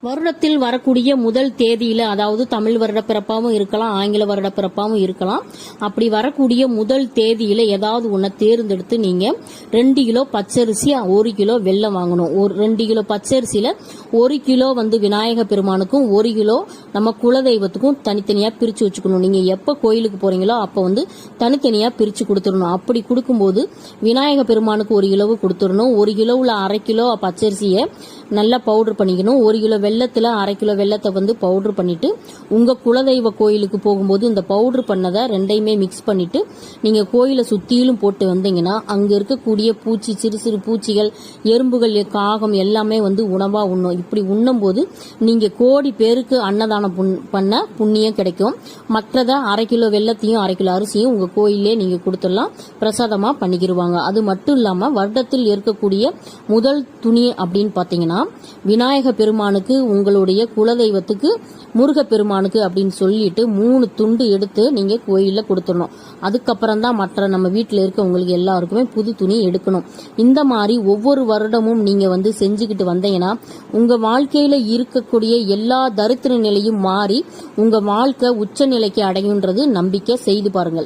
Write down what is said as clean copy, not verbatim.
வருடத்தில் வரக்கூடிய முதல் தேதியில, அதாவது தமிழ் வருட பிறப்பாவும் இருக்கலாம், ஆங்கில வருட பிறப்பாவும் இருக்கலாம். அப்படி வரக்கூடிய முதல் தேதியில ஏதாவது ஒன்றை தேர்ந்தெடுத்து நீங்க 2 கிலோ பச்சரிசி, 1 கிலோ வெல்லம் வாங்கணும். 2 கிலோ பச்சரிசியில 1 கிலோ விநாயக பெருமானுக்கும் 1 கிலோ நம்ம குலதெய்வத்துக்கும் தனித்தனியா பிரிச்சு வச்சுக்கணும். நீங்க எப்ப கோயிலுக்கு போறீங்களோ அப்ப தனித்தனியா பிரிச்சு கொடுத்துடணும். அப்படி கொடுக்கும்போது விநாயக பெருமானுக்கு 1 கிலோ கொடுத்துடணும். 1 கிலோவுல 1/2 கிலோ பச்சரிசியை நல்லா பவுடர் பண்ணிக்கணும். 1 கிலோ வெள்ளத்துல 1/2 கிலோ வெள்ளத்தை பவுடர் பண்ணிட்டு உங்க குலதெய்வ கோயிலுக்கு போகும்போது இந்த பவுடர் பண்ணதை ரெண்டையுமே மிக்ஸ் பண்ணிட்டு நீங்க கோயிலை சுத்தியிலும் போட்டு வந்தீங்கன்னா அங்க இருக்கக்கூடிய பூச்சி, சிறு சிறு பூச்சிகள், எறும்புகள், காகம் எல்லாமே உணவா உண்ணும். இப்படி உண்ணும் போது நீங்க கோடி பேருக்கு அன்னதானம் பண்ண புண்ணியம் கிடைக்கும். மற்றதை 1/2 கிலோ வெள்ளத்தையும் 1/2 கிலோ அரிசியும் உங்க கோயிலே நீங்க கொடுத்துடலாம், பிரசாதமா பண்ணிக்கிடுவாங்க. அது மட்டும் இல்லாம வருடத்தில் இருக்கக்கூடிய முதல் துணி அப்படின்னு பாத்தீங்கன்னா விநாயக பெருமானுக்கு, உங்களுடைய குலதெய்வத்துக்கு, முருக பெருமானுக்கு அப்படின்னு சொல்லிட்டு 3 துண்டு எடுத்து நீங்க கோயில்ல கொடுத்துடணும். அதுக்கப்புறம் தான் மற்ற நம்ம வீட்டில் இருக்கவங்களுக்கு எல்லாருக்குமே புது துணி எடுக்கணும். இந்த மாதிரி ஒவ்வொரு வருடமும் நீங்க செஞ்சுக்கிட்டு வந்தீங்கன்னா உங்க வாழ்க்கையில இருக்கக்கூடிய எல்லா தரித்திர நிலையும் மாறி உங்க வாழ்க்கை உச்ச நிலைக்கு அடையுன்றது நம்பிக்கை. செய்து பாருங்கள்.